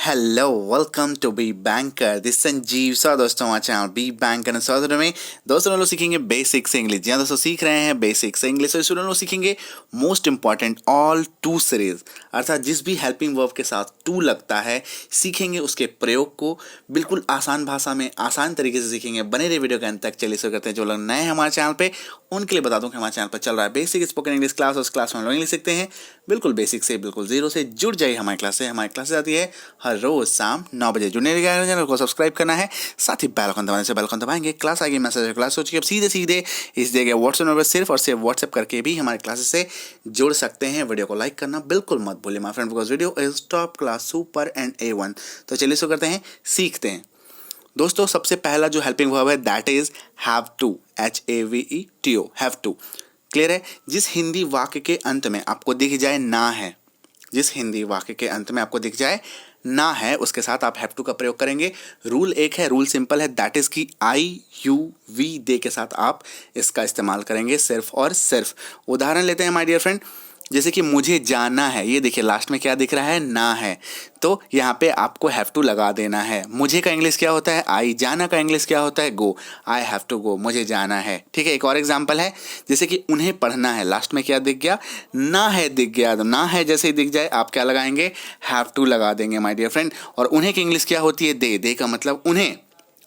Hello, welcome to B banker. This Sanjeev सा दोस्तों हमारे चैनल बी बैंकर सौदर में दोस्तों हम लोग सीखेंगे बेसिक्स इंग्लिश। जी हाँ दोस्तों, सीख रहे हैं बेसिक्स इंग्लिश। और इसमें हम लोग सीखेंगे most important all to series, अर्थात जिस भी हेल्पिंग वर्ब के साथ टू लगता है सीखेंगे उसके प्रयोग को बिल्कुल आसान भाषा में आसान तरीके से सीखेंगे। बने रहे वीडियो के अंत तक। चलिए शुरू करते हैं। जो लोग नए हैं हमारे चैनल पे उनके लिए बता दूं कि हमारे चैनल पर चल रहा है बेसिक स्पोकन इंग्लिश क्लास। उस क्लास में हम लोग इंग्लिश सीखते हैं बिल्कुल बेसिक से, बिल्कुल जीरो से। जुड़ जाइए हमारी क्लास से। हमारी क्लास आती है हर रोज शाम 9 बजे। जुड़ने के लिए चैनल को सब्सक्राइब करना है, साथ ही बेल आइकन दबाने से बेल आइकन दबाएंगे क्लास आएगी मैसेज क्लास सोच के अब सीधे इस दिए गए व्हाट्सएप नंबर सिर्फ और सिर्फ व्हाट्सएप करके भी हमारे क्लासेस से जुड़ सकते हैं। वीडियो को लाइक करना बिल्कुल मत भूलिए my friend, because video is top class super and A1। तो चलिए शुरू करते हैं, सीखते हैं। दोस्तों सबसे पहला जो हेल्पिंग वर्ब है that is have to, HAVETO, have to. Clear है। जिस हिंदी वाक्य के अंत में आपको दिख जाए ना है, जिस हिंदी वाक्य के अंत में आपको दिख जाए ना है, उसके साथ आप हैव टू का प्रयोग करेंगे। रूल एक है, रूल सिंपल है, दैट इज की IUV दे के साथ आप इसका इस्तेमाल करेंगे सिर्फ और सिर्फ। उदाहरण लेते हैं माय डियर फ्रेंड, जैसे कि मुझे जाना है, ये देखिए लास्ट में क्या दिख रहा है, ना है, तो यहाँ पे आपको हैव टू लगा देना है। मुझे का इंग्लिश क्या होता है, आई। जाना का इंग्लिश क्या होता है, गो। आई हैव टू गो, मुझे जाना है। ठीक है। एक और एग्जांपल है, जैसे कि उन्हें पढ़ना है, लास्ट में क्या दिख गया, ना है दिख गया। तो ना है जैसे ही दिख जाए आप क्या लगाएंगे, हैव टू लगा देंगे माय डियर फ्रेंड। और उन्हें की इंग्लिश क्या होती है, दे का मतलब उन्हें।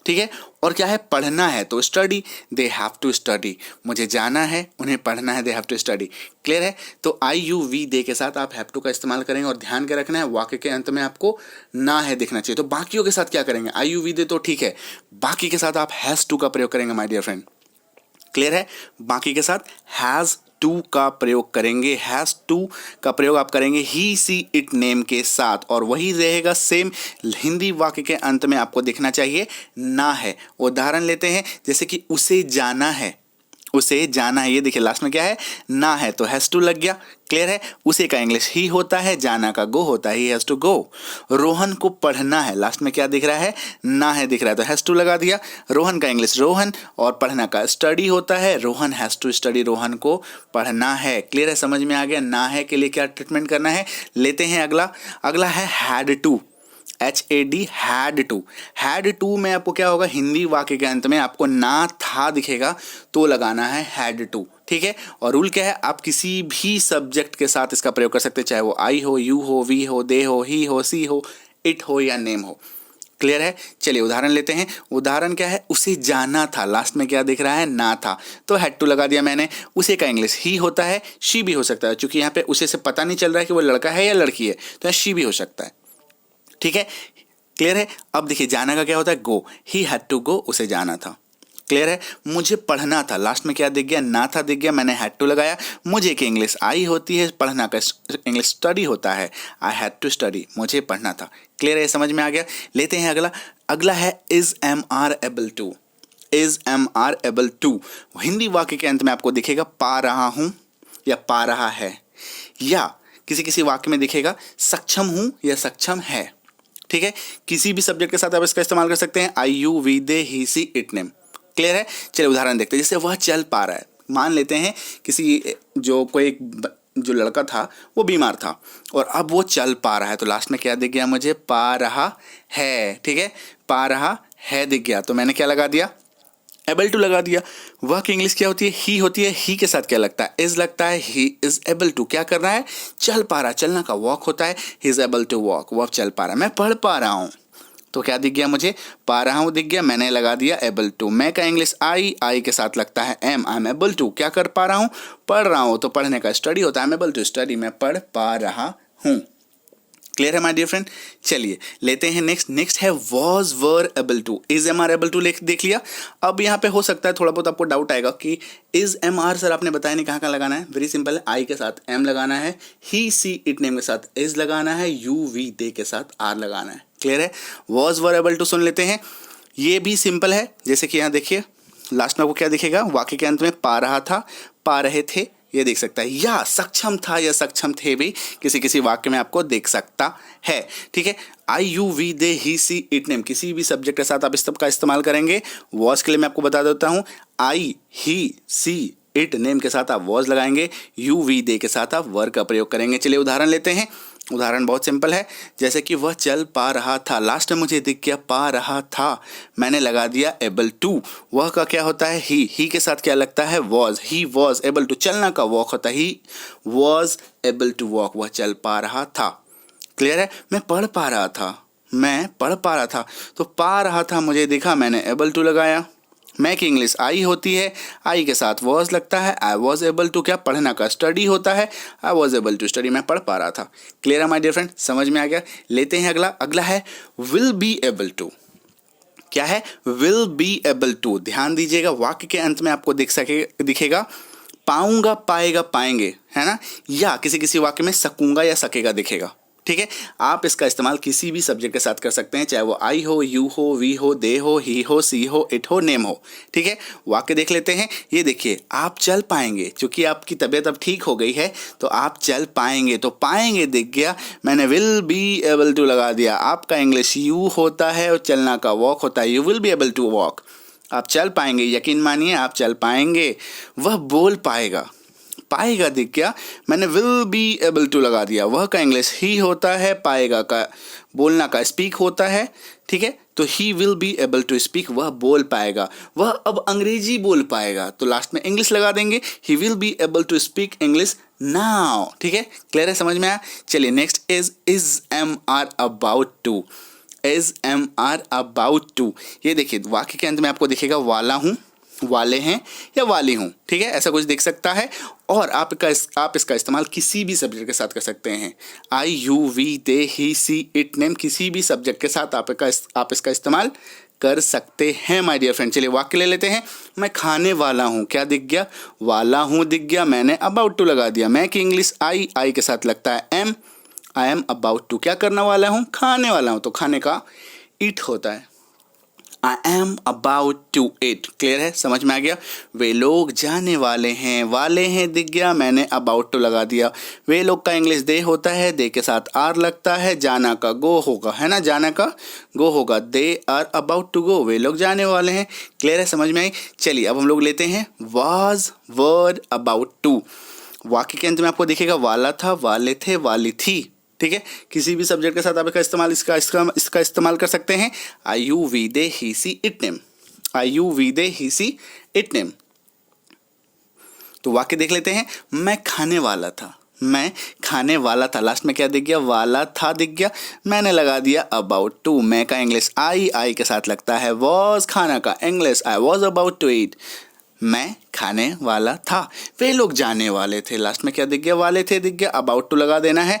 ठीक है। और क्या है, पढ़ना है तो study, they have to study. मुझे जाना है, उन्हें पढ़ना है, they have to study. Clear है। तो IUV दे के साथ आप हैव टू का इस्तेमाल करेंगे। और ध्यान के रखना है वाक्य के अंत में आपको ना है दिखना चाहिए। तो बाकियों के साथ क्या करेंगे, IUV दे तो ठीक है, बाकी के साथ आप हैज टू का प्रयोग करेंगे माय डियर फ्रेंड। क्लियर है। बाकी के साथ हैज टू का प्रयोग करेंगे। हैज टू का प्रयोग आप करेंगे ही सी इट नेम के साथ, और वही रहेगा सेम हिंदी वाक्य के अंत में आपको दिखना चाहिए ना है। उदाहरण लेते हैं, जैसे कि उसे जाना है, उसे जाना है, ये देखिए लास्ट में क्या है, ना है, तो हैज टू लग गया। क्लियर है। उसे का इंग्लिश ही होता है, जाना का गो होता है, he has to go. Rohan को पढ़ना है, लास्ट में क्या दिख रहा है, ना है दिख रहा है, तो हैज टू लगा दिया। रोहन का इंग्लिश रोहन, और पढ़ना का स्टडी होता है, Rohan has to study, Rohan को पढ़ना है। क्लियर है, समझ में आ गया। ना है के लिए क्या ट्रीटमेंट करना है। लेते हैं अगला है had to, HAD, had to. Had to में आपको क्या होगा, हिंदी वाक्य के अंत में आपको ना था दिखेगा तो लगाना है हैड टू। ठीक है। और रूल क्या है, आप किसी भी सब्जेक्ट के साथ इसका प्रयोग कर सकते हैं, चाहे वो आई हो, यू हो, वी हो, दे हो, ही हो, सी हो, इट हो या नेम हो। क्लियर है। चलिए उदाहरण लेते हैं। उदाहरण क्या है, उसे जाना था, लास्ट में क्या दिख रहा है, ना था, तो हैड टू लगा दिया मैंने। उसे का इंग्लिश ही होता है, शी भी हो सकता है, क्योंकि यहाँ पे उसे से पता नहीं चल रहा है कि वो लड़का है या लड़की है, तो शी भी हो सकता है। ठीक है। क्लियर है। अब देखिए जाना का क्या होता है, गो, ही हैड टू गो, उसे जाना था। क्लियर है। मुझे पढ़ना था, लास्ट में क्या दिख गया, ना था दिख गया, मैंने हैड टू लगाया। मुझे की इंग्लिश आई होती है, पढ़ना का इंग्लिश स्टडी होता है, आई हैड टू स्टडी, मुझे पढ़ना था। क्लियर है, समझ में आ गया। लेते हैं अगला है is MR able to, is MR able to. Hindi वाक्य के अंत में आपको दिखेगा पा रहा हूं या पा रहा है, या किसी किसी वाक्य में दिखेगा सक्षम हूं या सक्षम है। ठीक है। किसी भी सब्जेक्ट के साथ आप इसका इस्तेमाल कर सकते हैं, IUV they, he she it name. Clear है। चलिए उदाहरण देखते हैं, जैसे वह चल पा रहा है। मान लेते हैं किसी जो लड़का था वो बीमार था और अब वो चल पा रहा है, तो लास्ट में क्या दिख गया मुझे, पा रहा है। ठीक है। पा रहा है दिख गया, तो मैंने क्या लगा दिया, एबल टू लगा दिया। वह की इंग्लिश क्या होती है, ही होती है, ही के साथ क्या लगता है, इज लगता है, ही इज एबल टू। क्या कर रहा है, चल पा रहा है, चलना का वॉक होता है, he is able to walk, वह चल पा रहा है। मैं पढ़ पा रहा हूं, तो क्या दिख गया मुझे, पा रहा हूं दिख गया, मैंने लगा दिया एबल टू। मैं का इंग्लिश आई के साथ लगता है am, I am able to, क्या कर पा रहा हूं, पढ़ रहा हूं, तो पढ़ने का स्टडी होता है, I am able to study, मैं पढ़ पा रहा हूं। क्लियर है माय डियर फ्रेंड। चलिए लेते हैं नेक्स्ट है was were able to, is MR able to देख लिया। अब यहाँ पे हो सकता है थोड़ा बहुत आपको डाउट आएगा कि इज MR सर आपने बताया नहीं कहाँ लगाना है। वेरी सिंपल है, आई के साथ M लगाना है, ही सी इट नेम के साथ इज लगाना है, UV दे के साथ R लगाना है। क्लियर है। वॉज वर एबल टू सुन लेते हैं, ये भी सिंपल है। जैसे कि यहाँ देखिए लास्ट में आपको क्या दिखेगा, वाक्य के अंत में पा रहा था, पा रहे थे, ये देख सकता है, या सक्षम था या सक्षम थे भी किसी किसी वाक्य में आपको देख सकता है। ठीक है। IUV they, he she it name, किसी भी सब्जेक्ट के साथ आप इस का इस्तेमाल करेंगे। वॉज के लिए मैं आपको बता देता हूं, आई, ही, सी इट नेम के साथ आप वॉज लगाएंगे, UV दे के साथ आप वर का प्रयोग करेंगे। चलिए उदाहरण लेते हैं। उदाहरण बहुत सिंपल है, जैसे कि वह चल पा रहा था, लास्ट में मुझे दिख गया पा रहा था, मैंने लगा दिया एबल टू। वह का क्या होता है ही के साथ क्या लगता है was, he was able to. चलना का वॉक होता है he was able to walk, वह चल पा रहा था। क्लियर है। मैं पढ़ पा रहा था, मैं पढ़ पा रहा था, तो पा रहा था मुझे दिखा, मैंने एबल टू लगाया। मैं की इंग्लिश आई होती है, आई के साथ वॉज लगता है, आई वॉज एबल टू क्या पढ़ना का स्टडी होता है, I was able to study, मैं पढ़ पा रहा था। क्लियर है माय डियर फ्रेंड, समझ में आ गया। लेते हैं अगला, अगला है विल बी एबल टू। क्या है विल बी एबल टू। ध्यान दीजिएगा, वाक्य के अंत में आपको दिखेगा पाऊंगा, पाएगा, पाएंगे, है ना, या किसी किसी वाक्य में सकूंगा या सकेगा दिखेगा। ठीक है, आप इसका इस्तेमाल किसी भी सब्जेक्ट के साथ कर सकते हैं, चाहे वो आई हो, यू हो, वी हो, दे हो, ही हो, सी हो, इट हो, नेम हो। ठीक है, वाक्य देख लेते हैं। ये देखिए, आप चल पाएंगे, क्योंकि आपकी तबीयत अब ठीक हो गई है तो आप चल पाएंगे, तो पाएंगे दिख गया, मैंने विल बी एबल टू लगा दिया। आपका इंग्लिश यू होता है और चलना का वॉक होता है, you will be able to walk. आप चल पाएंगे, यकीन मानिए आप चल पाएंगे। वह बोल पाएगा, पाएगा दिख गया, मैंने विल बी एबल टू लगा दिया। वह का इंग्लिश ही होता है, पाएगा का बोलना का स्पीक होता है। ठीक है, तो he will be able to speak, वह बोल पाएगा। वह अब अंग्रेजी बोल पाएगा, तो लास्ट में इंग्लिश लगा देंगे, he will be able to speak English now. ठीक है, क्लियर है, समझ में आया। चलिए next is am are about to. Is am are about to, ये देखिए वाक्य के अंत में आपको दिखेगा वाला हूँ, वाले हैं या वाली हूँ। ठीक है, ऐसा कुछ दिख सकता है। और आप इसका इस्तेमाल किसी भी सब्जेक्ट के साथ कर सकते हैं। I, you, we, they, he, she, it, name, किसी भी सब्जेक्ट के साथ आप इसका इस्तेमाल कर सकते हैं माय डियर फ्रेंड। चलिए वाक्य ले लेते हैं। मैं खाने वाला हूँ, क्या दिख गया, वाला हूँ दिख गया, मैंने अबाउट टू लगा दिया। मैं की इंग्लिश आई के साथ लगता है am, I am about to क्या करने वाला हूँ, खाने वाला हूँ, तो खाने का ईट होता है, I am about to eat. Clear है, समझ में आ गया। वे लोग जाने वाले हैं दिख गया, मैंने अबाउट टू लगा दिया। वे लोग का इंग्लिश दे होता है, दे के साथ आर लगता है, जाना का गो होगा, है ना, जाना का गो होगा, they are about to go, वे लोग जाने वाले हैं। क्लियर है, समझ में आई। चलिए अब हम लोग लेते हैं वाज, वर्ड, अबाउट टू। वाक्य के अंत में आपको दिखेगा वाला था, वाले थे, वाली थी। ठीक है, किसी भी सब्जेक्ट के साथ आप इसका इस्तेमाल कर सकते हैं। I, you, we, they, he, she, it, name. I, you, we, they, he, she, it, name. तो वाक्य देख लेते हैं। मैं खाने वाला था, मैं खाने वाला था, लास्ट में क्या दिख गया, वाला था दिख गया, मैंने लगा दिया अबाउट टू। मैं का इंग्लिश आई के साथ लगता है वॉज, खाना का English I was about to eat. मैं खाने वाला था। वे लोग जाने वाले थे, लास्ट में क्या दिख गया, वाले थे दिख गया, अबाउट टू लगा देना है।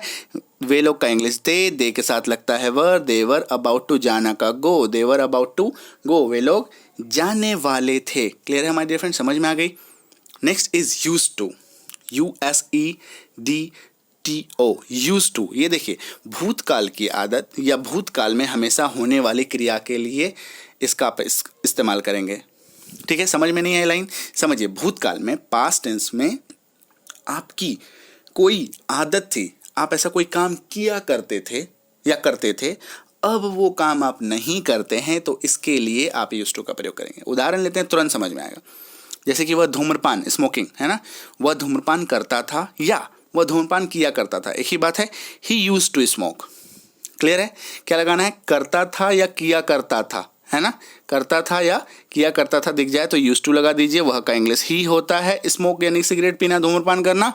वे लोग का इंग्लिश दे के साथ लगता है वर, देवर अबाउट टू, जाना का गो, देवर अबाउट टू गो, वे लोग जाने वाले थे। क्लियर है हमारे डियर फ्रेंड, समझ में आ गई। Next is used to, USEDTO, used to. ये देखिए भूतकाल की आदत या भूतकाल में हमेशा होने वाली क्रिया के लिए इसका इस्तेमाल करेंगे। ठीक है, समझ में नहीं आई लाइन, समझिए। भूतकाल में पास्ट टेंस में आपकी कोई आदत थी, आप ऐसा कोई काम किया करते थे या करते थे, अब वो काम आप नहीं करते हैं, तो इसके लिए आप यूज टू का प्रयोग करेंगे। उदाहरण लेते हैं, तुरंत समझ में आएगा। जैसे कि वह धूम्रपान, स्मोकिंग, है ना, वह धूम्रपान करता था या वह धूम्रपान किया करता था, एक ही बात है। ही यूज टू स्मोक। क्लियर है, क्या लगाना है, करता था या किया करता था, है ना, करता था या किया करता था दिख जाए तो यूज टू लगा दीजिए। वह का इंग्लिश ही होता है, स्मोक यानी सिगरेट पीना, धूम्रपान करना,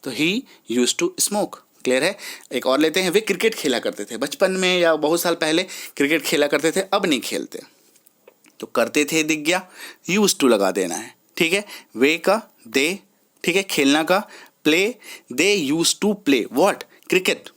तो ही यूज टू स्मोक। क्लियर है। एक और लेते हैं। वे क्रिकेट खेला करते थे बचपन में या बहुत साल पहले क्रिकेट खेला करते थे, अब नहीं खेलते, तो करते थे दिख गया, यूज टू लगा देना है। ठीक है, वे का दे, ठीक है, खेलना का play, they used to play what, cricket,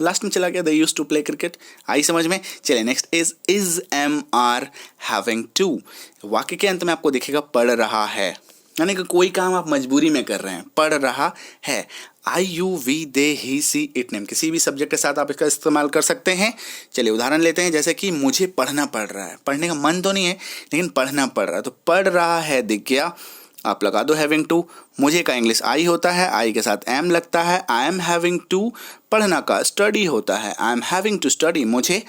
last में चला गया, they used to play cricket. आई समझ में। चलिए next is am are having to. वाक्य के अंत में आपको दिखेगा पढ़ रहा है, यानी कि कोई काम आप मजबूरी में कर रहे हैं, पढ़ रहा है। I, you, we, they, he, she, it, name, किसी भी सब्जेक्ट के साथ आप इसका इस्तेमाल कर सकते हैं। चलिए उदाहरण लेते हैं। जैसे कि मुझे पढ़ना पड़ रहा है, पढ़ने का मन तो नहीं है लेकिन पढ़ना पड़ रहा है, तो पढ़ रहा है दिख गया, आप लगा दो हैविंग टू। मुझे का इंग्लिश आई होता है, आई के साथ एम लगता है, आई एम हैविंग टू। पढ़ना का स्टडी होता है, I am having to study, मुझे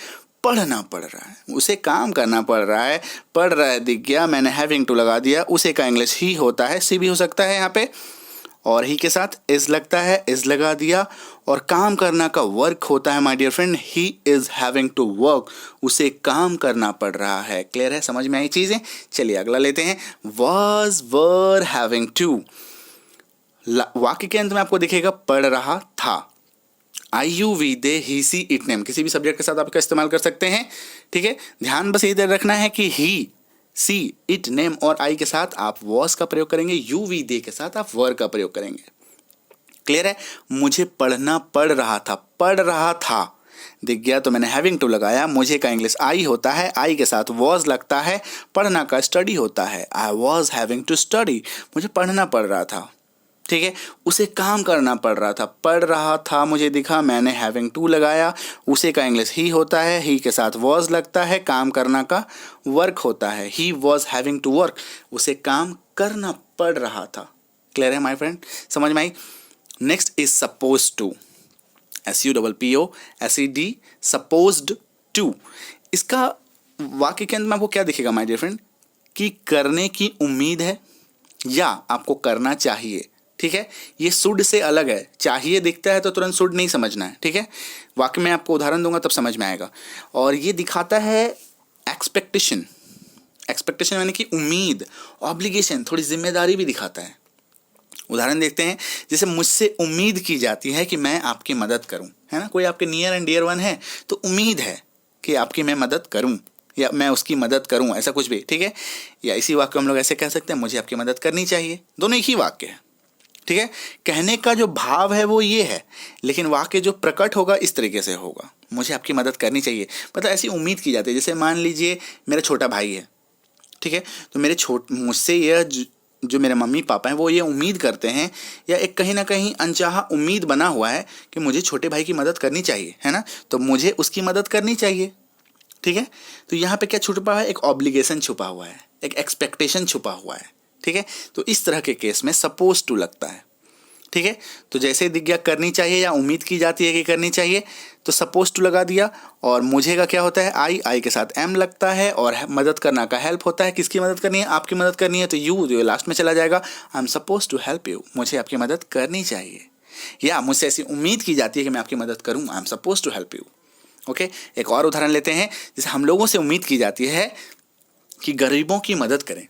पढ़ना पड़ रहा है, उसे काम करना पड़ रहा है, पढ़ रहा है दिख गया, मैंने हैविंग टू लगा दिया। उसे का इंग्लिश ही होता है, सी भी हो सकता है यहाँ पे, और ही के साथ इज लगता है, इज लगा दिया। और काम करना का वर्क होता है my dear friend, he is having to work, उसे काम करना पड़ रहा है। क्लियर है, समझ में आई चीजें? चलिए अगला लेते हैं, वाज वर हैविंग टू। वाक्य के अंत में आपको दिखेगा पढ़ रहा था। I you we they he she it name, किसी भी सब्जेक्ट के साथ आप इसका इस्तेमाल कर सकते हैं। ठीक है, ध्यान बस इधर रखना है कि ही, सी, इट, नेम और आई के साथ आप वॉज का प्रयोग करेंगे, यू वी दे के साथ आप वर का प्रयोग करेंगे। क्लियर है? मुझे पढ़ना पड़ रहा था, पढ़ रहा था दिख गया तो मैंने हैविंग टू लगाया। मुझे का इंग्लिश आई होता है, आई के साथ वॉज लगता है। पढ़ना का स्टडी होता है, I was having to study, मुझे पढ़ना पड़ रहा था। ठीक है, उसे काम करना पड़ रहा था, पढ़ रहा था मुझे दिखा, मैंने हैविंग टू लगाया। उसे का इंग्लिश ही होता है, ही के साथ वॉज लगता है। काम करना का वर्क होता है, he was having to work, उसे काम करना पड़ रहा था। क्लियर है माय फ्रेंड, समझ में आई? Next is suppose to, SUPPOSED, supposed to. इसका वाक्य के अंदर में आपको क्या दिखेगा माय डियर फ्रेंड, कि करने की उम्मीद है या आपको करना चाहिए। ठीक है, ये शुड से अलग है। चाहिए दिखता है तो तुरंत शुड नहीं समझना है। ठीक है, वाक्य में आपको उदाहरण दूंगा तब समझ में आएगा। और ये दिखाता है एक्सपेक्टेशन, एक्सपेक्टेशन यानी कि उम्मीद, ऑब्लिगेशन, थोड़ी जिम्मेदारी भी दिखाता है। उदाहरण देखते हैं, जैसे मुझसे उम्मीद की जाती है कि मैं आपकी मदद करूं, है ना, कोई आपके नियर एंड डियर वन है तो उम्मीद है कि आपकी मैं मदद करूं या मैं उसकी मदद करूं, ऐसा कुछ भी। ठीक है, या इसी वाक्य हम लोग ऐसे कह सकते हैं, मुझे आपकी मदद करनी चाहिए। दोनों एक ही वाक्य है। ठीक है, कहने का जो भाव है वो ये है, लेकिन वाक्य जो प्रकट होगा इस तरीके से होगा, मुझे आपकी मदद करनी चाहिए। मतलब ऐसी उम्मीद की जाती है। जैसे मान लीजिए मेरा छोटा भाई है, ठीक है, तो मुझसे यह जो मेरे मम्मी पापा हैं वो ये उम्मीद करते हैं, या एक कहीं ना कहीं अनचाहा उम्मीद बना हुआ है कि मुझे छोटे भाई की मदद करनी चाहिए, है ना, तो मुझे उसकी मदद करनी चाहिए। ठीक है, तो यहाँ पे क्या छुपा है, एक ऑब्लिगेशन छुपा हुआ है, एक एक्सपेक्टेशन छुपा हुआ है। ठीक है, तो इस तरह के केस में सपोज टू लगता है। ठीक है, तो जैसे दिख गया करनी चाहिए या उम्मीद की जाती है कि करनी चाहिए, तो सपोज टू लगा दिया। और मुझे का क्या होता है, आई के साथ एम लगता है। और मदद करना का हेल्प होता है, किसकी मदद करनी है, आपकी मदद करनी है, तो यू जो लास्ट में चला जाएगा। I am suppose to help you, मुझे आपकी मदद करनी चाहिए, या मुझसे ऐसी उम्मीद की जाती है कि मैं आपकी मदद करूँ, I am suppose to help you. Okay, एक और उदाहरण लेते हैं। जैसे हम लोगों से उम्मीद की जाती है कि गरीबों की मदद करें,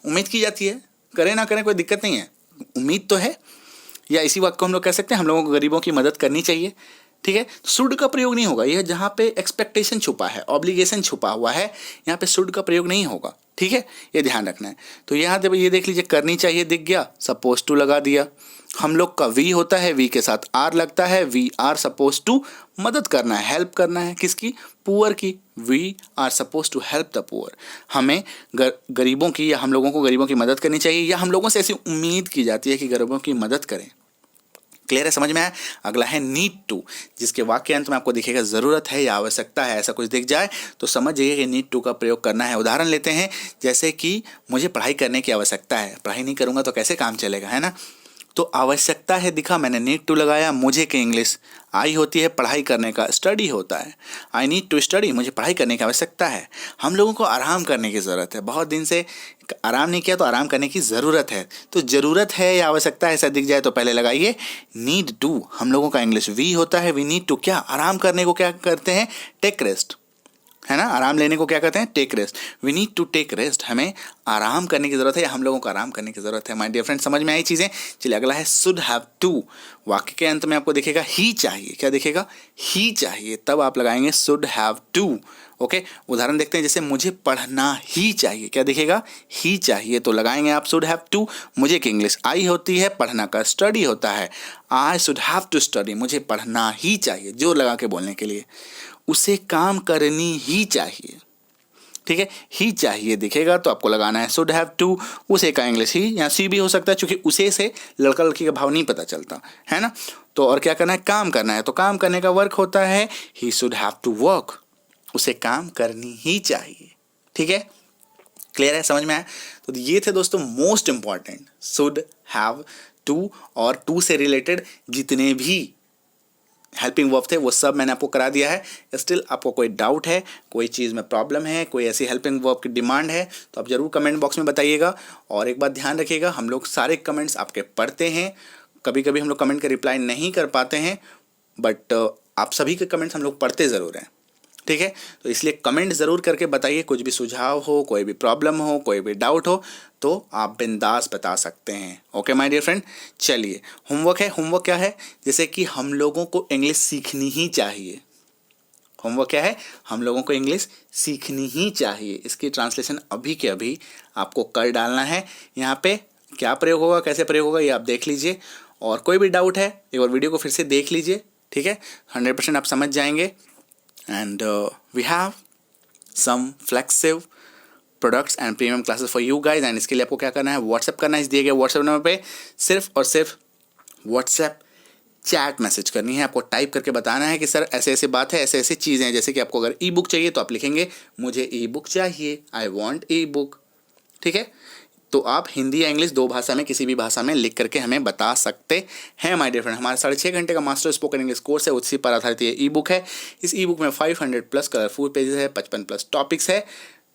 उम्मीद की जाती है, करें ना करें कोई दिक्कत नहीं है, उम्मीद तो है। या इसी वाक्य को हम लोग कह सकते हैं, हम लोगों को गरीबों की मदद करनी चाहिए। ठीक है, शुड का प्रयोग नहीं होगा, यह जहाँ पे एक्सपेक्टेशन छुपा है, ऑब्लिगेशन छुपा हुआ है, यहाँ पे शुड का प्रयोग नहीं होगा। ठीक है, ये ध्यान रखना है। तो यहाँ जब ये देख लीजिए करनी चाहिए दिख गया, सपोज टू लगा दिया। हम लोग का वी होता है, वी के साथ आर लगता है, वी आर सपोज टू मदद करना है, हेल्प करना है, किसकी, पुअर की। We are suppose to help the poor, हमें गरीबों की या हम लोगों को गरीबों की मदद करनी चाहिए, या हम लोगों से ऐसी उम्मीद की जाती है कि गरीबों की मदद करें। क्लियर है, समझ में आया? अगला है नीड टू, जिसके वाक्य अंत में आपको दिखेगा जरूरत है या आवश्यकता है, ऐसा कुछ दिख जाए तो समझ जाइए कि नीड टू का प्रयोग करना है। उदाहरण लेते हैं, जैसे कि मुझे पढ़ाई करने की आवश्यकता है, पढ़ाई नहीं करूंगा तो कैसे काम चलेगा, है ना, तो आवश्यकता है दिखा, मैंने नीड टू लगाया। मुझे की इंग्लिश आई होती है, पढ़ाई करने का स्टडी होता है, आई नीड टू स्टडी, मुझे पढ़ाई करने की आवश्यकता है। हम लोगों को आराम करने की ज़रूरत है, बहुत दिन से आराम नहीं किया तो आराम करने की ज़रूरत है। तो ज़रूरत है या आवश्यकता है ऐसा दिख जाए तो पहले लगाइए नीड टू। हम लोगों का इंग्लिश वी होता है, वी नीड टू क्या, आराम करने को क्या करते हैं, टेक रेस्ट, है ना, आराम लेने को क्या कहते हैं, take rest. We need to take rest, हमें आराम करने की जरूरत है, या हम लोगों को आराम करने की जरूरत है। माय डियर फ्रेंड, समझ में आई चीजें? चलिए अगला है शुड हैव टू। वाक्य के अंत में आपको दिखेगा ही चाहिए, क्या दिखेगा, ही चाहिए, तब आप लगाएंगे शुड हैव टू। ओके, उदाहरण देखते हैं, जैसे मुझे पढ़ना ही चाहिए, क्या दिखेगा, ही चाहिए, तो लगाएंगे आप शुड हैव टू। मुझे की इंग्लिश आई होती है, पढ़ना का स्टडी होता है, I should have to study, मुझे पढ़ना ही चाहिए, जोर लगा के बोलने के लिए। उसे काम करनी ही चाहिए। ठीक है, ही चाहिए दिखेगा तो आपको लगाना है शुड हैव टू। उसे का इंग्लिश ही, या सी भी हो सकता है, क्योंकि उसे से लड़का लड़की का भाव नहीं पता चलता, है ना। तो और क्या करना है, काम करना है, तो काम करने का वर्क होता है he should have to work, उसे काम करनी ही चाहिए। ठीक है, क्लियर है, समझ में आया? तो ये थे दोस्तों most important should have to और टू से रिलेटेड जितने भी हेल्पिंग वर्ब थे वो सब मैंने आपको करा दिया है। स्टिल आपको कोई डाउट है, कोई चीज़ में प्रॉब्लम है, कोई ऐसी हेल्पिंग वर्ब की डिमांड है तो आप ज़रूर कमेंट बॉक्स में बताइएगा। और एक बात ध्यान रखिएगा, हम लोग सारे कमेंट्स आपके पढ़ते हैं, कभी कभी हम लोग कमेंट का रिप्लाई नहीं कर पाते हैं, बट आप सभी के कमेंट्स हम लोग पढ़ते ज़रूर हैं, ठीक है। तो इसलिए कमेंट ज़रूर करके बताइए, कुछ भी सुझाव हो, कोई भी प्रॉब्लम हो, कोई भी डाउट हो तो आप बिंदास बता सकते हैं। ओके माय डियर फ्रेंड, चलिए होमवर्क है। होमवर्क क्या है? जैसे कि हम लोगों को इंग्लिश सीखनी ही चाहिए। होमवर्क क्या है? हम लोगों को इंग्लिश सीखनी ही चाहिए। इसकी ट्रांसलेशन अभी के अभी आपको कर डालना है। यहाँ पे क्या प्रयोग होगा, कैसे प्रयोग होगा, ये आप देख लीजिए। और कोई भी डाउट है एक बार वीडियो को फिर से देख लीजिए, ठीक है। 100% आप समझ जाएंगे। And we have some flexive products and premium classes for you guys. And इसके लिए आपको क्या करना है, व्हाट्सएप करना है। इस दिए गए व्हाट्सएप नंबर पे सिर्फ और सिर्फ व्हाट्सएप चैट मैसेज करनी है। आपको टाइप करके बताना है कि सर ऐसे ऐसे बात है, ऐसे ऐसे चीज़ें हैं। जैसे कि आपको अगर ई बुक चाहिए तो आप लिखेंगे मुझे ई बुक चाहिए, आई वॉन्ट ई बुक, ठीक है। तो आप हिंदी या इंग्लिश 2 भाषा में, किसी भी भाषा में लिख करके हमें बता सकते हैं माय डियर फ्रेंड। हमारा 6.5 घंटे का मास्टर स्पोकन इंग्लिश कोर्स है, उसी पर आधारित ये ई बुक है। इस ई बुक में 500+ कलरफुल पेजेस है, 55+ टॉपिक्स है।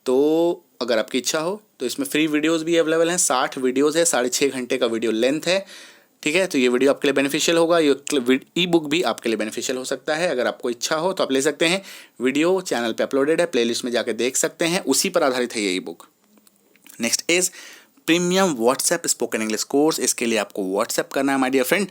तो अगर आपकी इच्छा हो तो इसमें फ्री वीडियोज़ भी अवेलेबल हैं। 60 वीडियोज़ है, 6.5 घंटे का वीडियो लेंथ है, ठीक है। तो ये वीडियो आपके लिए बेनिफिशियल होगा, ये ई बुक भी आपके लिए बेनिफिशियल हो सकता है। अगर आपको इच्छा हो तो आप ले सकते हैं। वीडियो चैनल पे अपलोडेड है, प्लेलिस्ट में जाकर देख सकते हैं, उसी पर आधारित है ये ई book. Next is premium WhatsApp spoken English course. इसके लिए आपको व्हाट्सएप करना है माय डियर फ्रेंड।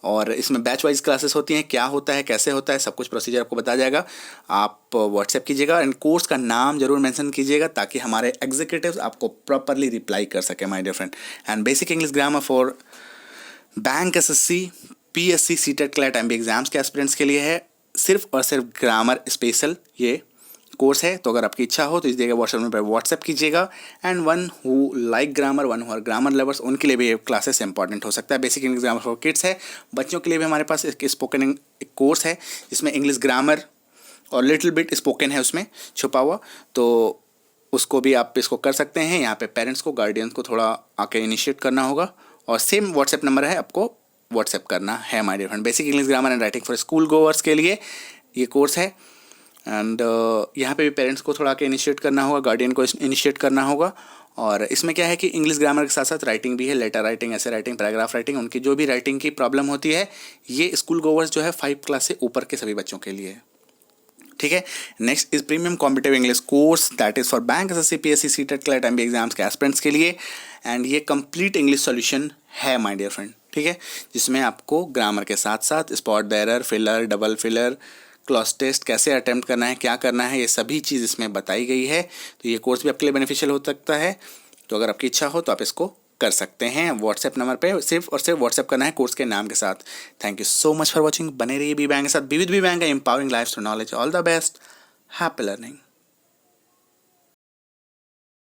और इसमें बैच वाइज क्लासेस होती हैं, क्या होता है, कैसे होता है, सब कुछ प्रोसीजर आपको बताया जाएगा। आप व्हाट्सएप कीजिएगा एंड कोर्स का नाम जरूर मेंशन कीजिएगा ताकि हमारे एग्जीक्यूटिव्स आपको प्रॉपरली रिप्लाई कर सके my dear friend. And basic English grammar for bank, SSC, PSC, CTET, CLAT, MB exams के एस्पिरेंट्स के लिए है। सिर्फ और सिर्फ ग्रामर स्पेशल ये कोर्स है। तो अगर आपकी इच्छा हो तो इस जगह व्हाट्सएप नंबर पर व्हाट्सएप कीजिएगा। And one who like grammar, one who are grammar lovers, उनके लिए भी ये क्लासेस इंपॉर्टेंट हो सकता है। Basic English grammar for kids है, बच्चों के लिए भी हमारे पास एक स्पोकन कोर्स है जिसमें इंग्लिश ग्रामर और लिटिल बिट स्पोकन है उसमें छुपा हुआ, तो उसको भी आप इसको कर सकते हैं। यहाँ पे पेरेंट्स को, गार्डियंस को थोड़ा आके इनिशिएट करना होगा और सेम व्हाट्सएप नंबर है, आपको व्हाट्सएप करना है my dear friend. Basic English grammar and writing for school goers के लिए ये कोर्स है। एंड यहाँ पे भी पेरेंट्स को थोड़ा के इनिशिएट करना होगा, गार्डियन को इनिशिएट करना होगा। और इसमें क्या है कि इंग्लिश ग्रामर के साथ साथ राइटिंग भी है, लेटर राइटिंग, ऐसे राइटिंग, पैराग्राफ राइटिंग, उनकी जो भी राइटिंग की प्रॉब्लम होती है ये स्कूल गोवर्स जो है 5 क्लास से ऊपर के सभी बच्चों के लिए, ठीक है। Next is premium competitive English course that is for bank, SSC, PSC, CTET, CLAT, MB exams के एस्पिरेंट्स के लिए। एंड ये कंप्लीट इंग्लिश सॉल्यूशन है माय डियर फ्रेंड, ठीक है, जिसमें आपको ग्रामर के साथ साथ spot the error, filler, double filler, clause test कैसे अटेम्प्ट करना है, क्या करना है, ये सभी चीज़ इसमें बताई गई है। तो ये कोर्स भी आपके लिए बेनिफिशियल हो सकता है। तो अगर आपकी इच्छा हो तो आप इसको कर सकते हैं। व्हाट्सएप नंबर पे सिर्फ और सिर्फ व्हाट्सएप करना है कोर्स के नाम के साथ। Thank you so much for watching. बने रहिए बी बैंक के साथ, be with B bank, empowering life through knowledge. All the best, happy learning.